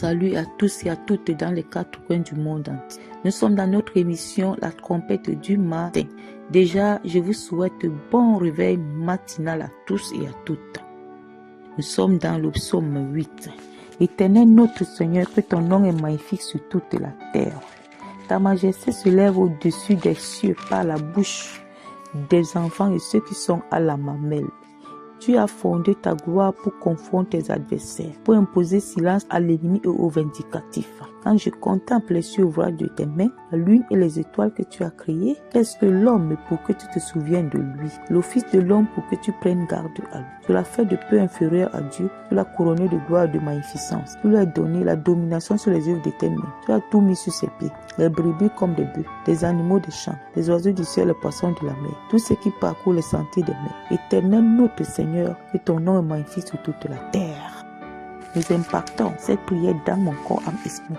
salue à tous et à toutes dans les 4 coins du monde entier. Nous sommes dans notre émission La trompette du matin. Déjà, je vous souhaite bon réveil matinal à tous et à toutes. Nous sommes dans le psaume 8. Éternel notre Seigneur, que ton nom est magnifique sur toute la terre. Ta majesté se lève au-dessus des cieux par la bouche des enfants et ceux qui sont à la mamelle. Tu as fondé ta gloire pour confondre tes adversaires, pour imposer silence à l'ennemi et aux vindicatifs. Quand je contemple les cieux ouvrages de tes mains, la lune et les étoiles que tu as créées, qu'est-ce que l'homme pour que tu te souviennes de lui? L'office de l'homme pour que tu prennes garde à lui. Tu l'as fait de peu inférieur à Dieu, tu l'as couronné de gloire et de magnificence. Tu lui as donné la domination sur les œuvres de tes mains. Tu as tout mis sur ses pieds, les brebis comme des bœufs, des animaux des champs, les oiseaux du ciel, les poissons de la mer, tout ce qui parcourt les sentiers des mers. Éternel notre Seigneur, que ton nom est magnifique sur toute la terre. Nous impactons cette prière dans mon corps,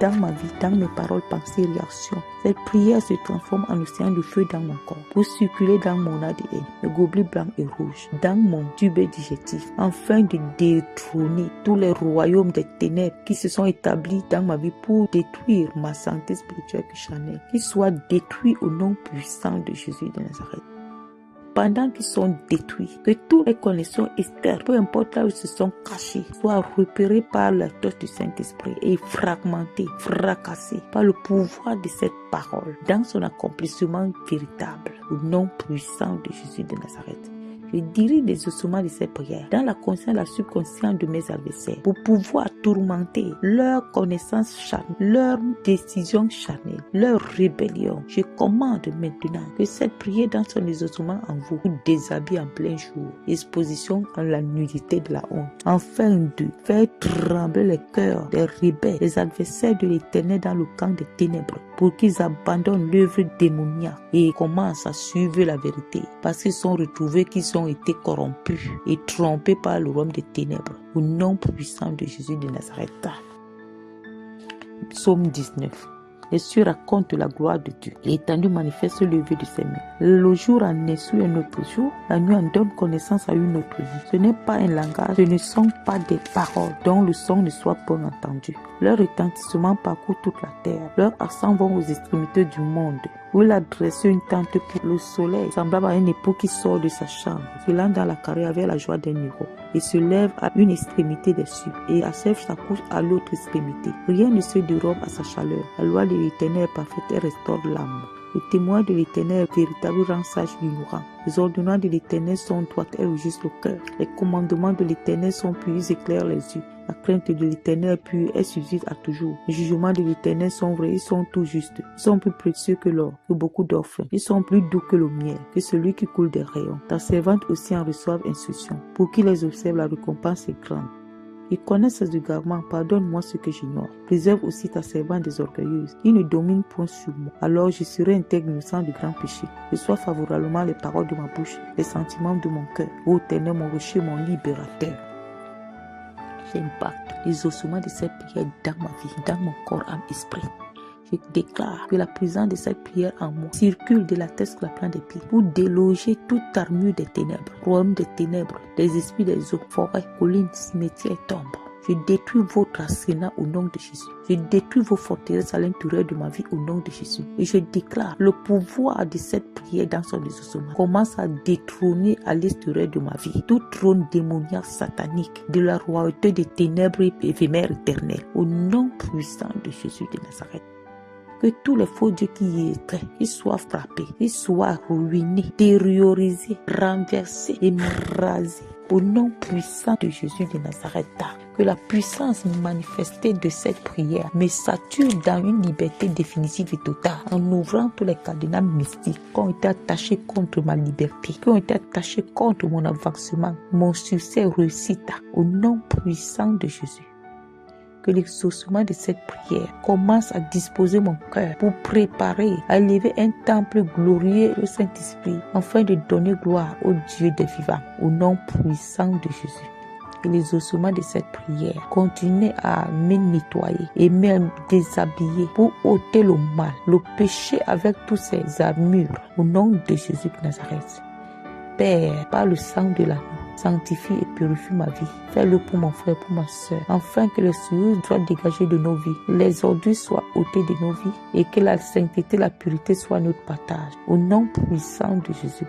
dans ma vie, dans mes paroles, pensées, réactions. Cette prière se transforme en océan de feu dans mon corps, pour circuler dans mon ADN, le gobelet blanc et rouge, dans mon tube digestif, afin de détrôner tous les royaumes des ténèbres qui se sont établis dans ma vie pour détruire ma santé spirituelle que j'en ai, qu'ils soient détruits au nom puissant de Jésus de Nazareth. Pendant qu'ils sont détruits, que toutes les connexions externes, peu importe là où ils se sont cachés, soient repérées par la touche du Saint-Esprit et fragmentées, fracassées par le pouvoir de cette parole dans son accomplissement véritable, au nom puissant de Jésus de Nazareth. Je dirige les ossements de ces prières dans la conscience et la subconscience de mes adversaires pour pouvoir tourmenter leur connaissance charnelle, leur décision charnelle, leur rébellion. Je commande maintenant que cette prière dans son exaucement en vous déshabille en plein jour, exposition en la nudité de la honte, afin de faire trembler les cœurs des rebelles, des adversaires de l'Éternel dans le camp des ténèbres, pour qu'ils abandonnent l'œuvre démoniaque et commencent à suivre la vérité, parce qu'ils sont retrouvés qu'ils ont été corrompus et trompés par le royaume des ténèbres, au nom puissant de Jésus de Nazareth. Psaume 19. Les cieux racontent la gloire de Dieu. L'étendue manifeste le lever de ses mains. Le jour en instruit un autre jour, la nuit en donne connaissance à une autre nuit. Ce n'est pas un langage, ce ne sont pas des paroles dont le son ne soit pas entendu. Leur retentissement parcourt toute la terre. Leurs accents vont aux extrémités du monde. Où il a dressé une tente pour le soleil, semblable à un époux qui sort de sa chambre, filant dans la carrière avec la joie d'un héros, et se lève à une extrémité des cieux, et achève sa couche à l'autre extrémité. Rien ne se dérobe à sa chaleur. La loi de l'Éternel est parfaite et restaure l'âme. Le témoin de l'Éternel est véritable, rend sage l'ignorant. Les ordonnances de l'Éternel sont droites et régissent le cœur. Les commandements de l'Éternel sont purs, ils éclairent les yeux. La crainte de l'Éternel est pure, elle subsiste à toujours. Les jugements de l'Éternel sont vrais, ils sont tout justes. Ils sont plus précieux que l'or, que beaucoup d'or fin. Ils sont plus doux que le miel, que celui qui coule des rayons. Ta servante aussi en reçoive instruction. Pour qui les observe, la récompense est grande. Ils connaissent ses égarements, pardonne-moi ce que j'ignore. Préserve aussi ta servante des orgueilleuses. Il ne domine point sur moi. Alors je serai intègre innocent du grand péché. Reçois favorablement les paroles de ma bouche, les sentiments de mon cœur. Ô Éternel, mon rocher, mon libérateur. J'impacte les ossements de cette prière dans ma vie, dans mon corps, âme, esprit. Je déclare que la puissance de cette prière en moi circule de la tête sur la plante des pieds pour déloger toute armure des ténèbres, royaume des ténèbres, des esprits des eaux, forêts, collines, cimetières et tombes. Je détruis votre arsenal au nom de Jésus. Je détruis vos forteresses à l'intérieur de ma vie au nom de Jésus. Et je déclare le pouvoir de cette prière dans son exaucement commence à détrôner à l'extérieur de ma vie tout trône démoniaque satanique de la royauté des ténèbres éphémères éternelles au nom puissant de Jésus de Nazareth. Que tous les faux dieux qui y étaient, qu'ils soient frappés, qu'ils soient ruinés, terrorisés, renversés, émrasés au nom puissant de Jésus de Nazareth. Que la puissance manifestée de cette prière me sature dans une liberté définitive et totale en ouvrant tous les cadenas mystiques qui ont été attachés contre ma liberté, qui ont été attachés contre mon avancement, mon succès réussite au nom puissant de Jésus. Que l'exaucement de cette prière commence à disposer mon cœur pour préparer à élever un temple glorieux au Saint-Esprit afin de donner gloire au Dieu des vivants au nom puissant de Jésus. Que les ossements de cette prière continuent à me nettoyer et me déshabiller pour ôter le mal, le péché avec toutes ses armures au nom de Jésus de Nazareth. Père, par le sang de l'agneau, Sanctifie et purifie ma vie. Fais-le pour mon frère, pour ma soeur, afin que le souillure soit dégagé de nos vies, les ordures soient ôtées de nos vies et que la sainteté, la pureté soit notre partage. Au nom puissant de Jésus.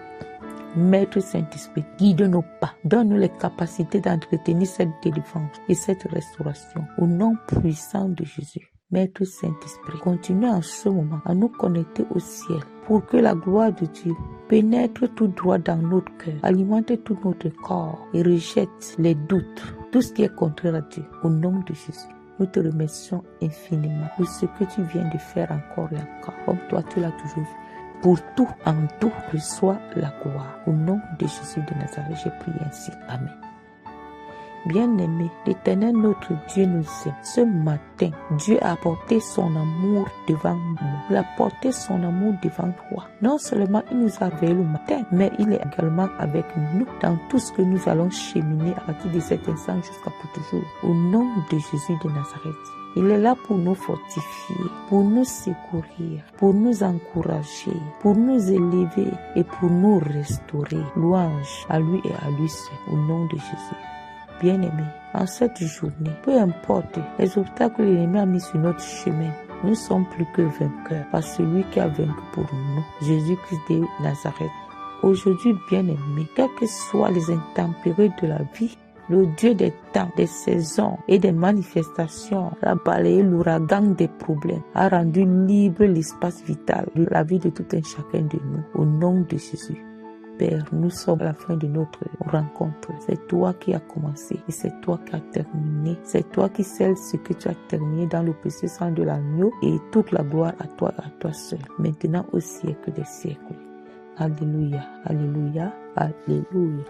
Maître Saint-Esprit, guide nos pas, donne-nous les capacités d'entretenir cette délivrance et cette restauration. Au nom puissant de Jésus. Maître Saint-Esprit, continue en ce moment à nous connecter au ciel pour que la gloire de Dieu pénètre tout droit dans notre cœur, alimente tout notre corps et rejette les doutes, tout ce qui est contraire à Dieu. Au nom de Jésus. Nous te remercions infiniment pour ce que tu viens de faire encore et encore, comme toi tu l'as toujours fait. Pour tout, en tout, reçois la gloire. Au nom de Jésus de Nazareth, j'ai prié ainsi. Amen. Bien-aimé, l'Éternel notre Dieu nous aime. Ce matin, Dieu a apporté son amour devant nous. Il a porté son amour devant toi. Non seulement il nous a réveillés le matin, mais il est également avec nous dans tout ce que nous allons cheminer à partir de cet instant jusqu'à pour toujours. Au nom de Jésus de Nazareth. Il est là pour nous fortifier, pour nous secourir, pour nous encourager, pour nous élever et pour nous restaurer. Louange à lui et à lui seul, au nom de Jésus. Bien-aimés, en cette journée, peu importe les obstacles que l'ennemi a mis sur notre chemin, nous sommes plus que vainqueurs par celui qui a vaincu pour nous, Jésus-Christ de Nazareth. Aujourd'hui, bien-aimés, quelles que soient les intempéries de la vie, le Dieu des temps, des saisons et des manifestations a balayé l'ouragan des problèmes, a rendu libre l'espace vital de la vie de tout un chacun de nous. Au nom de Jésus. Père, nous sommes à la fin de notre rencontre. C'est toi qui as commencé et c'est toi qui as terminé. C'est toi qui scelles ce que tu as terminé dans le précieux sang de l'agneau et toute la gloire à toi seul, maintenant au siècle des siècles. Alléluia, alléluia, alléluia.